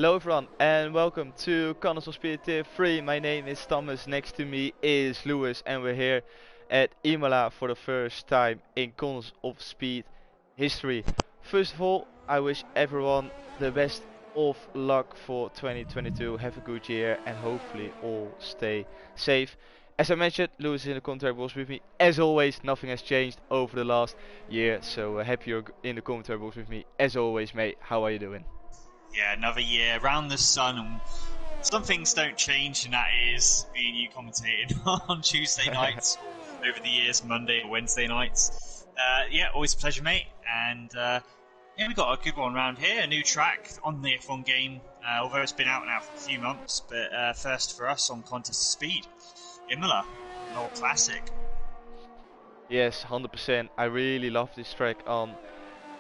Hello everyone and welcome to Corners of Speed Tier 3. My name is Thomas, next to me is Lewis and we're here at Imola for the first time in Corners of Speed history. First of all, I wish everyone the best of luck for 2022. Have a good year and hopefully all stay safe. As I mentioned, Lewis is in the commentary box with me. As always, nothing has changed over the last year, so happy you're in the commentary box with me. As always, mate, how are you doing? Yeah, another year around the sun, and some things don't change, and that is being you commentated on Tuesday nights, over the years, Monday or Wednesday nights. Yeah, always a pleasure, mate. And yeah, we got a good one around here, a new track on the F1 game, although it's been out now for a few months, but first for us on Contest of Speed, Imola, an old classic. Yes, 100%. I really love this track on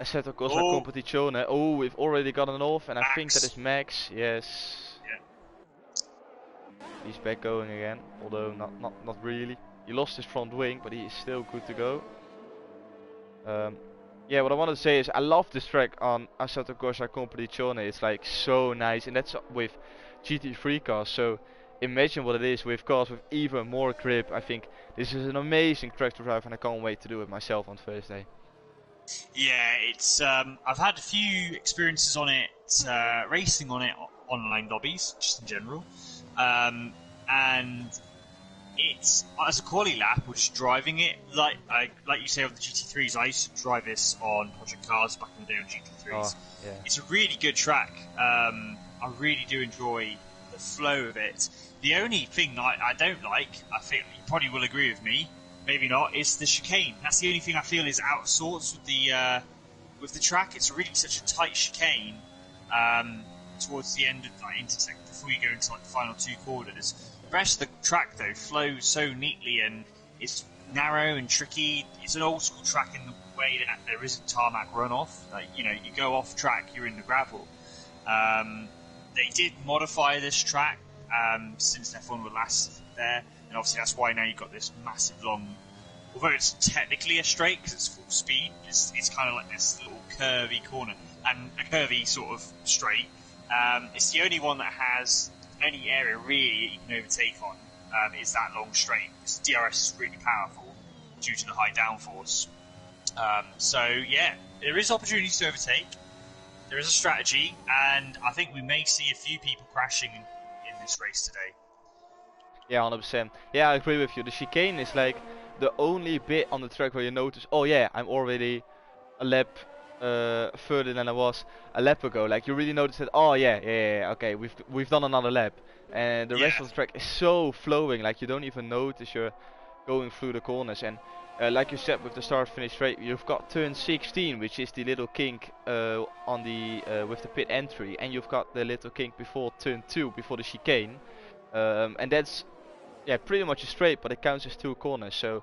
Assetto Corsa Oh, Competizione. Oh, we've already gotten off, and I think that Max. is Max. Yes, Yeah. he's back going again. Although not really. He lost his front wing, but he is still good to go. Um, yeah, what I wanted to say is I love this track on Assetto Corsa Competizione. It's like so nice, and that's with GT3 cars. So imagine what it is with cars with even more grip. I think this is an amazing track to drive, and I can't wait to do it myself on Thursday. Yeah, it's. I've had a few experiences on it, racing on it, online lobbies, just in general, and it's as a quali lap or just driving it. Like you say on the GT3s, I used to drive this on Project Cars back in the day on GT3s. Oh, yeah. It's a really good track. I really do enjoy the flow of it. The only thing I don't like, I think you probably will agree with me, maybe not, is the chicane. That's the only thing I feel is out of sorts with the track. It's really such a tight chicane towards the end of intersect before you go into the final two corners. The rest of the track though flows so neatly and it's narrow and tricky. It's an old school track in the way that there isn't tarmac runoff. You go off track, you're in the gravel. They did modify this track since F1 were last there, and obviously that's why now you've got this massive long, although it's technically a straight because it's full speed, it's kind of like this little curvy corner and a curvy sort of straight. It's the only one that has any area really that you can overtake on is that long straight, because DRS is really powerful due to the high downforce. So yeah, there is opportunities to overtake. There is a strategy, and I think we may see a few people crashing in this race today. Yeah, 100%. Yeah, I agree with you. The chicane is like the only bit on the track where you notice, oh yeah, I'm already a lap further than I was a lap ago. Like you really notice that, oh yeah, okay, we've done another lap. And the rest Yeah, of the track is so flowing, like you don't even notice you're going through the corners. And like you said, with the start finish straight, you've got turn 16, which is the little kink on the with the pit entry, and you've got the little kink before turn 2, before the chicane. And that's, yeah, pretty much a straight, but it counts as two corners. So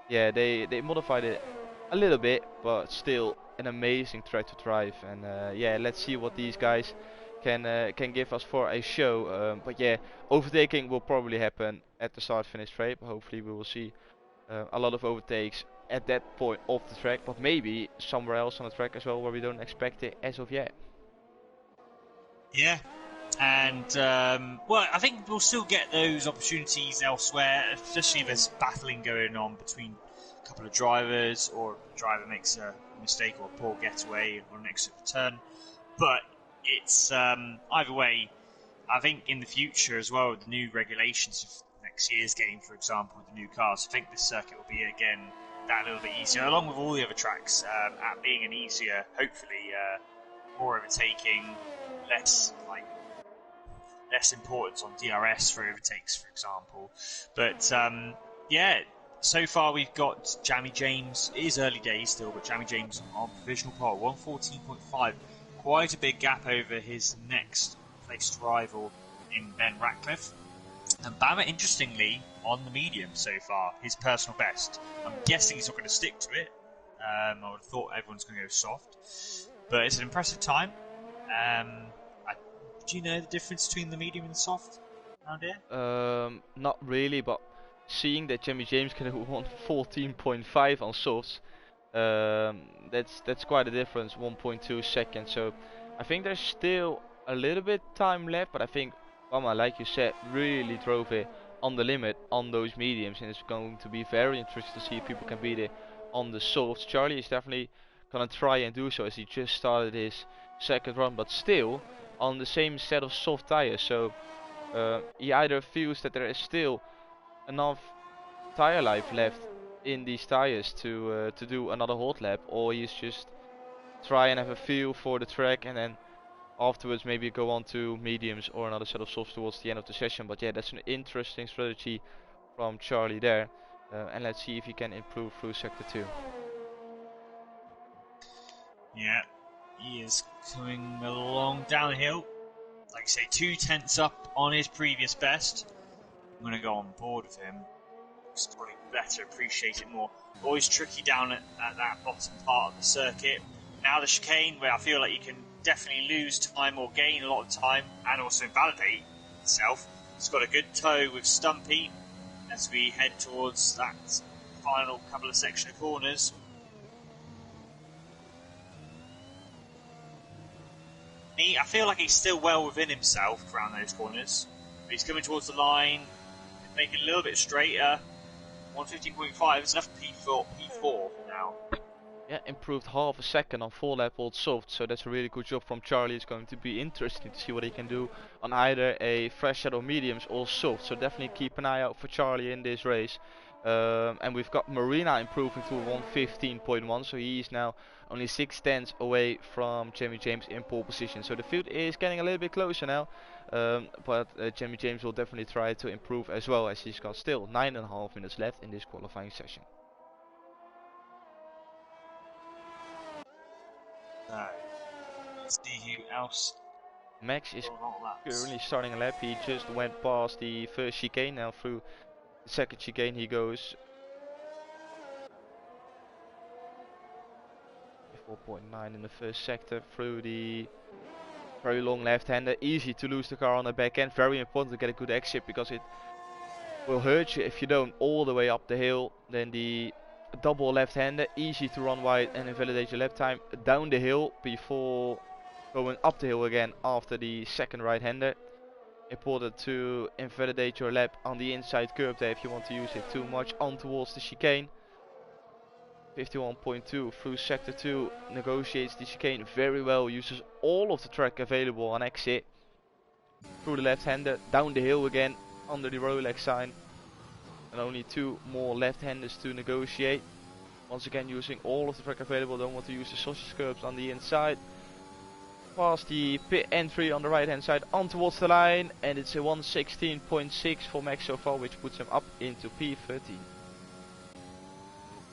yeah, they modified it a little bit, but still an amazing track to drive. And yeah, let's see what these guys can give us for a show. But yeah, overtaking will probably happen at the start finish straight. But hopefully we will see a lot of overtakes at that point of the track, but maybe somewhere else on the track as well where we don't expect it as of yet. yeah. And well, I think we'll still get those opportunities elsewhere, especially if there's battling going on between a couple of drivers, or a driver makes a mistake or a poor getaway on an exit turn. But it's either way. I think in the future as well, with the new regulations of next year's game, for example, with the new cars, I think this circuit will be again that little bit easier, along with all the other tracks, at being an easier, hopefully more overtaking, less importance on DRS for overtakes, for example. But yeah, so far we've got Jamie James. It is early days still, but Jamie James on provisional pole, 114.5. Quite a big gap over his next placed rival in Ben Ratcliffe. And Bama, interestingly, on the medium so far, his personal best. I'm guessing he's not going to stick to it. I would have thought everyone's going to go soft. But it's an impressive time. Do you know the difference between the medium and the soft around here? Not really, but seeing that Jimmy James can run 14.5 on softs, that's quite a difference, 1.2 seconds. So I think there's still a little bit time left, but I think Mama, like you said, really drove it on the limit on those mediums, and it's going to be very interesting to see if people can beat it on the softs. Charlie is definitely gonna try and do so as he just started his second run, but still on the same set of soft tires. So he either feels that there is still enough tire life left in these tires to do another hot lap, or he's just try and have a feel for the track and then afterwards maybe go on to mediums or another set of softs towards the end of the session. But yeah, that's an interesting strategy from Charlie there, and let's see if he can improve through sector 2. Yeah, he is coming along downhill. Like I say, 2/10 up on his previous best. I'm going to go on board with him. Just probably better appreciate it more. Always tricky down at that bottom part of the circuit. Now the chicane, where I feel like you can definitely lose time or gain a lot of time, and also validate itself. It's got a good toe with Stumpy as we head towards that final couple of section of corners. I feel like he's still well within himself around those corners. But he's coming towards the line, making it a little bit straighter. 115.5 is enough P4 now. Yeah, improved half a second on full lap old soft, so that's a really good job from Charlie. It's going to be interesting to see what he can do on either a fresh set of mediums or soft, so definitely keep an eye out for Charlie in this race. And we've got Marina improving to 115.1, so he's now only 6 tenths away from Jamie James in pole position. So the field is getting a little bit closer now, but Jamie James will definitely try to improve as well, as he's got still 9.5 minutes left in this qualifying session. So, let's see who else. Max is currently starting a lap. He just went past the first chicane. Now through the second chicane he goes. 4.9 in the first sector through the very long left-hander. Easy to lose the car on the back end. Very important to get a good exit because it will hurt you if you don't all the way up the hill. Then the double left-hander, easy to run wide and invalidate your lap time down the hill before going up the hill again after the second right-hander. Important to invalidate your lap on the inside curb there if you want to use it too much on towards the chicane. 51.2 through sector 2, negotiates the chicane very well, uses all of the track available on exit. Through the left-hander, down the hill again under the Rolex sign. And only 2 more left-handers to negotiate. Once again using all of the track available, don't want to use the sausage curbs on the inside. Past the pit entry on the right hand side on towards the line, and it's a 116.6 for Max so far, which puts him up into P13.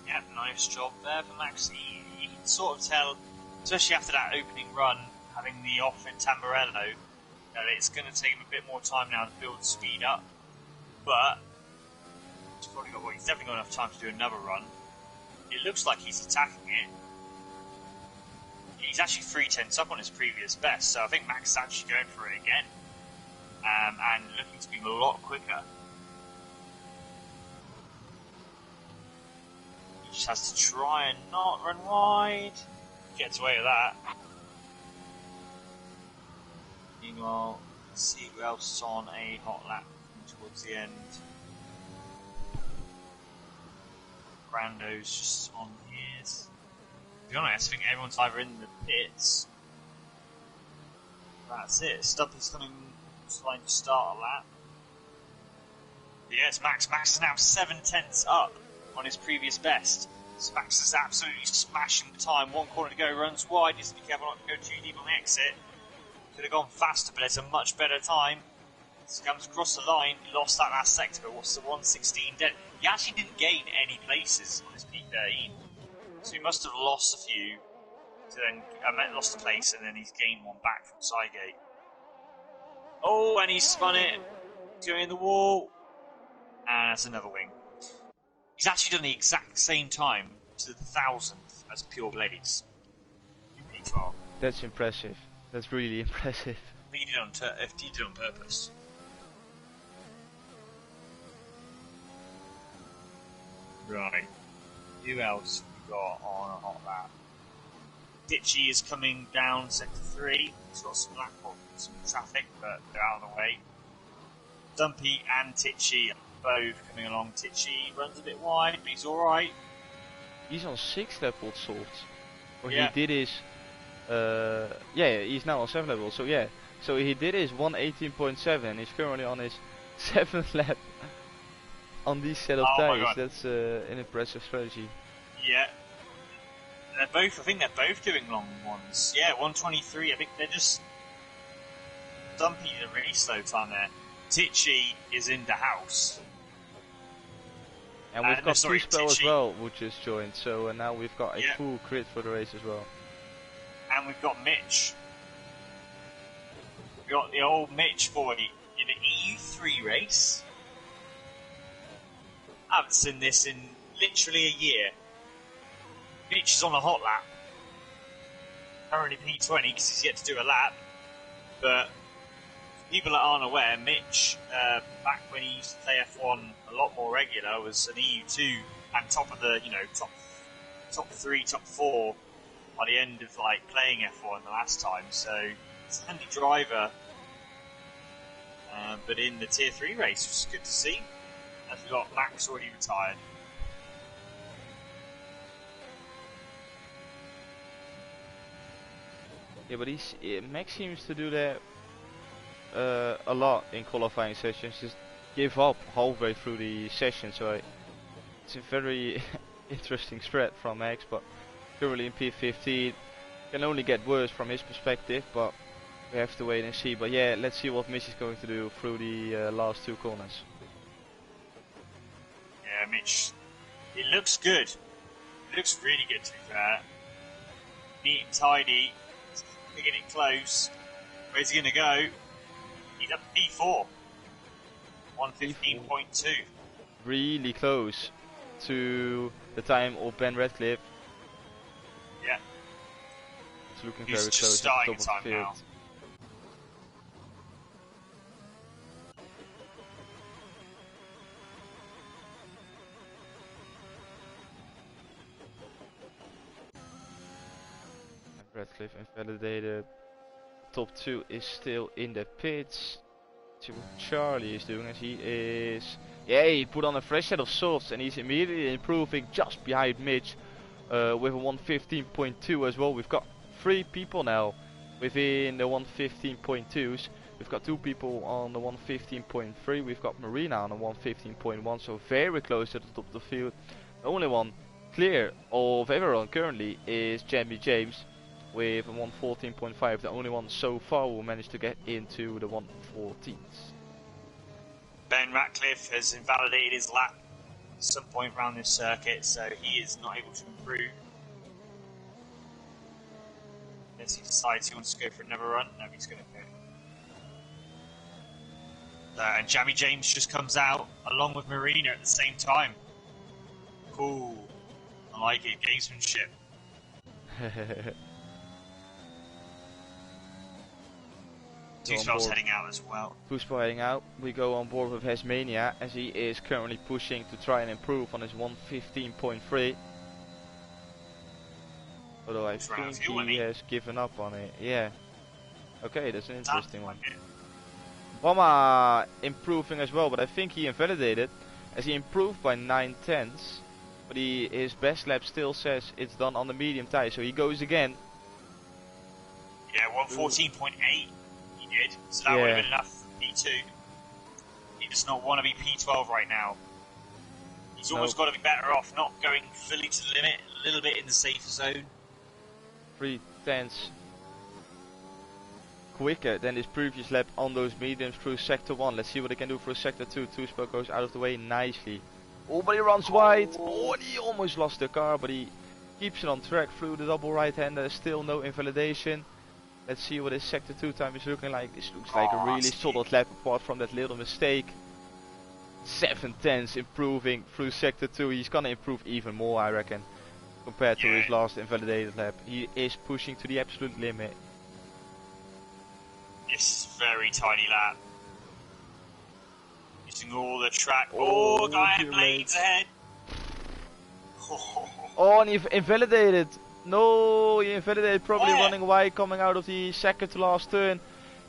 Yep, nice job there for Max. You can sort of tell, especially after that opening run, having the off in Tamburello, that it's going to take him a bit more time now to build speed up. But he's probably got, well, he's definitely got enough time to do another run. It looks like he's attacking it. He's actually 3/10 up on his previous best, so I think Max is actually going for it again. And looking to be a lot quicker. He just has to try and not run wide. Gets away with that. Meanwhile, let's see who else is on a hot lap towards the end. Brando's just on his. To be honest, I think everyone's either in the pits. That's it. Stumpy's coming, trying to start a lap. Yes, Max. Max is now 7/10 up on his previous best. So Max is absolutely smashing the time. 1 corner to go, runs wide. Needs to be careful not to go too deep on the exit. Could have gone faster, but it's a much better time. So comes across the line. He lost that last sector, but what's the 116 dead? He actually didn't gain any places on his P13. So he must have lost a few, to then lost a place, and then he's gained one back from Sidegate. Oh, and he spun it, going in the wall, and that's another wing. He's actually done the exact same time to the 1000th as Pure Blades in P12. That's impressive. That's really impressive. I think he did it on purpose. Right. Who else have we got on a hot lap? Ditchy is coming down sector 3. He's got some some traffic, but they're out of the way. Dumpy and Titchy are both coming along. Titchy runs a bit wide, but he's alright. He's on 6 level salt. Or Yeah. he did his... yeah, he's now on 7 level, so yeah. So he did his 118.7 and he's currently on his 7th lap on these set of tires. That's an impressive strategy. Yeah. I think they're both doing long ones. Yeah, 123, I think they're just... Dumpy did a really slow time there. Titchy is in the house. And we've got Two-Spell as well, who just joined, so now we've got a full grid for the race as well. And we've got Mitch. We've got the old Mitch boy in the EU3 race. I haven't seen this in literally a year. Mitch is on a hot lap. Currently P20 because he's yet to do a lap. But people that aren't aware, Mitch, back when he used to play F1 a lot more regular, was an EU2 and top of the, top 3, top 4 by the end of playing F1 the last time. So it's a handy driver. But in the Tier 3 race, which is good to see, as we've got Max already retired. Yeah, but Max seems to do that a lot in qualifying sessions. Just give up halfway through the session. So it's a very interesting spread from Max, but currently in P15 can only get worse from his perspective. But we have to wait and see. But yeah, let's see what Mitch is going to do through the last 2 corners. Yeah, Mitch, it looks good. It looks really good to be fair. Neat and tidy. Picking it close. Where's he going to go? He's up P4. 115.2. Really close to the time of Ben Radcliffe. Yeah. It's looking He's very just close starting at the top of the field. now. Radcliffe invalidated. Top 2 is still in the pits. See what Charlie is doing as he is... Yeah, he put on a fresh set of softs and he's immediately improving just behind Mitch with a 115.2 as well. We've got 3 people now within the 115.2s. We've got 2 people on the 115.3. We've got Marina on the 115.1, so very close to the top of the field. The only one clear of everyone currently is Jamie James with a 114.5, the only one so far who managed to get into the 114s. Ben Ratcliffe has invalidated his lap at some point around this circuit, so he is not able to improve. Unless he decides he wants to go for another run. No, he's going to go. And Jamie James just comes out along with Marina at the same time. Cool. I like it. Gamesmanship. Two-Spell's heading out as well. Two-Spell heading out. We go on board with Hasmania as he is currently pushing to try and improve on his 115.3. Although I think he has given up on it. Yeah. Okay, that's an interesting one. Bama improving as well, but I think he invalidated as he improved by 9/10. But his best lap still says it's done on the medium tire, so he goes again. Yeah, 114.8 he did, so that would have been enough for P2. He does not want to be P12 right now. He's always got to be better off not going fully to the limit, a little bit in the safer zone. 3/10 quicker than his previous lap on those mediums through sector 1. Let's see what he can do through sector 2. Two-Spell goes out of the way nicely. Oh, but he runs wide. Oh, and he almost lost the car, but he keeps it on track through the double right-hander. Still no invalidation. Let's see what his sector 2 time is looking like. This looks like a really solid lap apart from that little mistake. 7/10 improving through sector 2. He's gonna improve even more, I reckon, compared to his last invalidated lap. He is pushing to the absolute limit. This very tiny lap. Using all the track. Oh, guy had blades ahead. Oh, and he invalidated No, he invalidated, probably Where? running wide coming out of the second to last turn.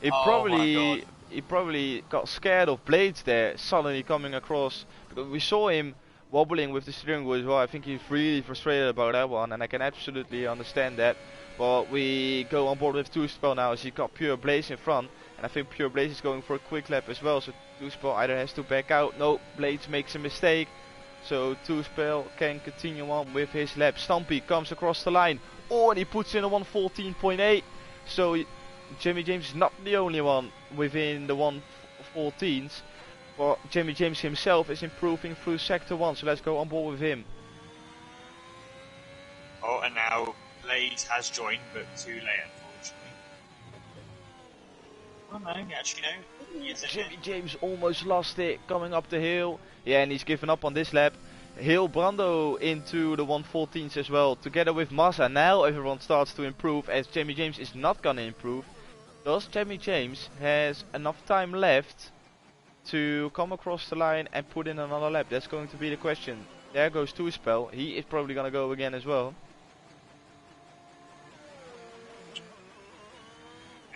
He Oh my god. probably got scared of blades there suddenly coming across, because we saw him wobbling with the steering wheel as well. I think he's really frustrated about that one, and I can absolutely understand that. But we go on board with Two-Spell now as he got Pure Blaze in front, and I think Pure Blaze is going for a quick lap as well, so Two-Spell either has to back out. No, Blades makes a mistake, so Two-Spell can continue on with his lap. Stumpy comes across the line, oh, and he puts in a 114.8, so Jimmy James is not the only one within the 114s, but Jimmy James himself is improving through sector 1, so let's go on board with him. Oh, and now Blaze has joined, but too late, unfortunately. Oh no, actually no. He is Jimmy James almost lost it coming up the hill. Yeah, and he's given up on this lap. Hill Brando into the 114s as well, together with Massa. Now everyone starts to improve, as Jimmy James is not gonna improve. Does Jimmy James has enough time left to come across the line and put in another lap? That's going to be the question. There goes Two-Spell. He is probably gonna go again as well.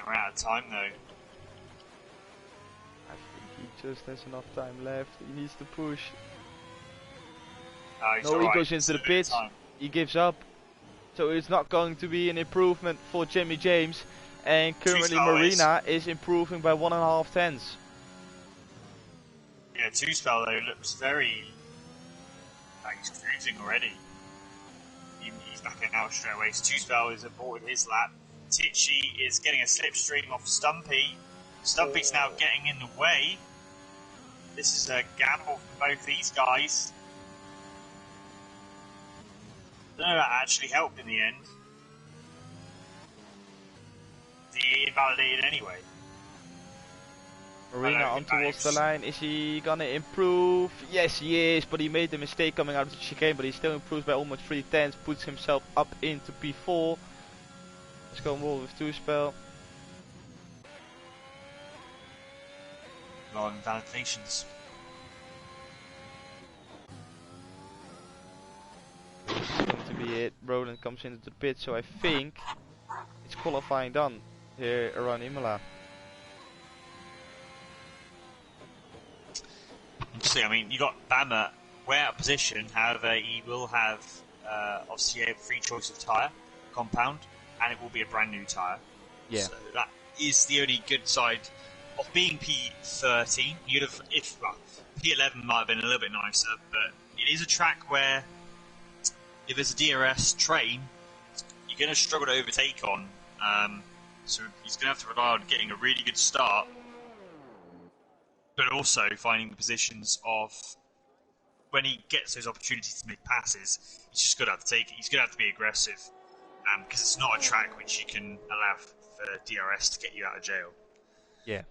We're out of time though. I think he just has enough time left. He needs to push. No, he goes into the pits. He gives up. So it's not going to be an improvement for Jimmy James. And currently Marina is improving by 1.5 tenths. Yeah, Two-Spell though looks very like he's cruising already. He's backing out straight away. So Two-Spell is aboard his lap. Tichy is getting a slipstream off Stumpy. Stumpy's now getting in the way. This is a gamble for both these guys. I don't know if that actually helped in the end. He invalidated anyway. Marina on towards the line. Is he gonna improve? Yes, he is, but he made the mistake coming out of the chicane, but he still improves by almost 3 tenths, puts himself up into P4. Let's go more with Two-Spell. A lot of invalidations. That's going to be it. Roland comes into the pit, so I think it's qualifying done here around Imola. Interesting. I mean, you got Bama way out of position. However, he will have obviously a free choice of tyre, compound, and it will be a brand new tyre. Yeah. So that is the only good side of being P13. You'd have, well, P11 might have been a little bit nicer, but it is a track where if there's a DRS train, you're going to struggle to overtake on. So he's going to have to rely on getting a really good start, but also finding the positions of when he gets those opportunities to make passes. He's just going to have to take it. He's going to have to be aggressive, because it's not a track which you can allow for DRS to get you out of jail. Yeah.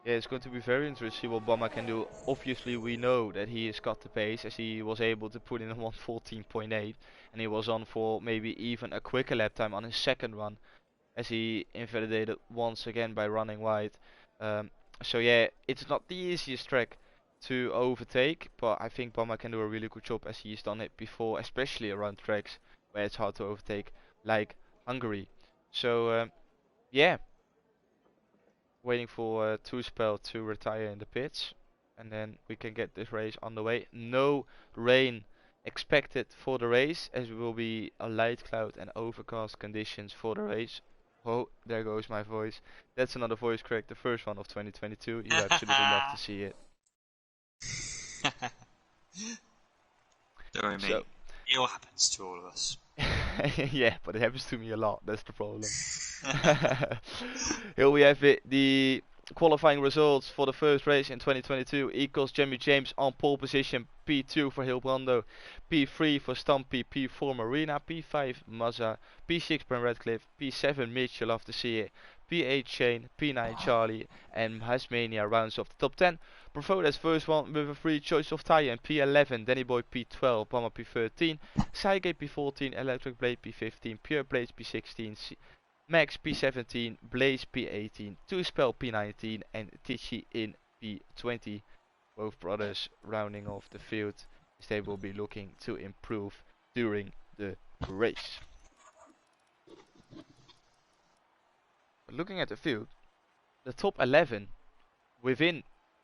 Yeah, it's going to be very interesting to see what Bama can do. Obviously, we know that he has got the pace, as he was able to put in a 114.8, and he was on for maybe even a quicker lap time on his second run, as he invalidated once again by running wide. So yeah, it's not the easiest track to overtake, but I think Bama can do a really good job, as he's done it before, especially around tracks where it's hard to overtake, like Hungary. So yeah. Waiting for Two-Spell to retire in the pits, and then we can get this race on the way. No rain expected for the race, as it will be a light cloud and overcast conditions for the race. Oh, there goes my voice. That's another voice crack, the first one of 2022. You absolutely love to see it. Don't worry, mate. It all happens to all of us. Yeah, but it happens to me a lot, that's the problem. Here we have it, the qualifying results for the first race in 2022 equals Jimmy James on pole position, P2 for Hilbrando, P3 for Stumpy, P4 Marina, P5 Mazza, P6 Ben Radcliffe, P7 Mitch, you love to see it, P8 Shane, P9 Charlie, and Hasmania rounds off the top 10. Profoda's first one with a free choice of tyre in P11, Danny Boy P12, Bomber P13, Sygate P14, Electric Blade P15, Pure Blades P16, Max P17, Blaze P18, Two-Spell P19 and Tichy in P20. Both brothers rounding off the field, as they will be looking to improve during the race. But looking at the field, the top 11 within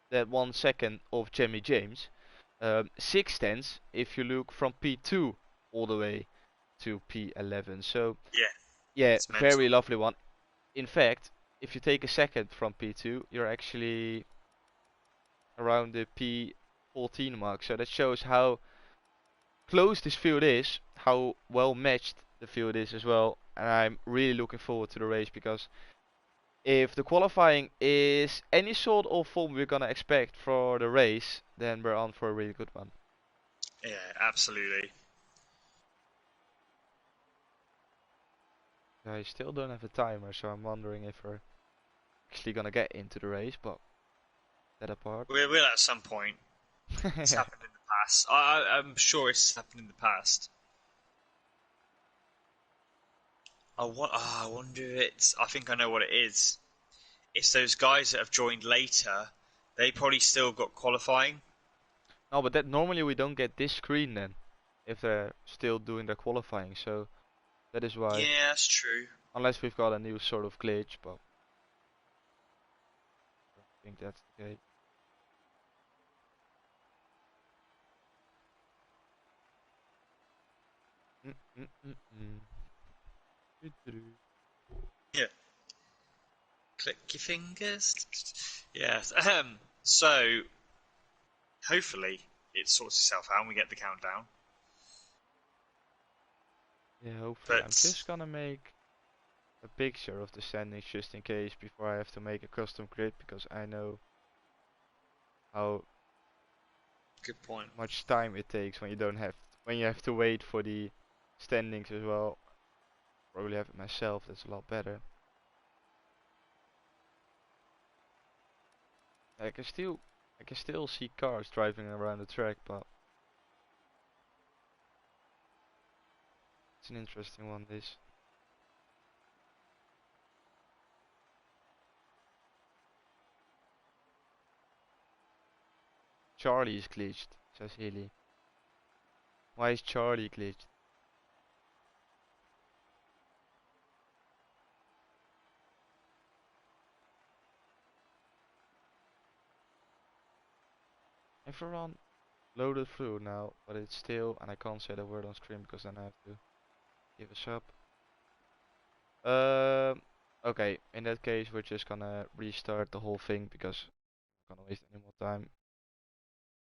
that 1 second of Jimmy James, 6 tenths if you look from P2 all the way to P11. So Yeah, yeah, it's mental. very lovely one. In fact, if you take a second from P2, you're actually around the P14 mark. So that shows how close this field is, how well matched the field is as well. And I'm really looking forward to the race, because if the qualifying is any sort of form we're gonna expect for the race, then we're on for a really good one. Yeah, absolutely. I still don't have a timer, so I'm wondering if we're actually gonna get into the race, but that apart. We will at some point. It's happened in the past. I'm sure it's happened in the past. I wonder if it's. I think I know what it is. It's those guys that have joined later. They probably still got qualifying. No, but that normally we don't get this screen then, if they're still doing their qualifying, so that is why. Yeah, that's true. Unless we've got a new sort of glitch, but I don't think that's the case. Mm -mm -mm -mm. Doo-doo-doo. Yeah. Click your fingers. Yes. So hopefully it sorts itself out and we get the countdown. Yeah, hopefully. I'm But just gonna make a picture of the standings just in case before I have to make a custom grid, because I know how good point. much time it takes when you have to wait for the standings as well. Probably have it myself, that's a lot better. I can still see cars driving around the track, but it's an interesting one, this. Charlie is glitched, says Healy. Why is Charlie glitched? Everyone loaded through now, but it's still, and I can't say the word on screen because then I have to give a sub. Okay, in that case we're just gonna restart the whole thing because I'm not gonna waste any more time.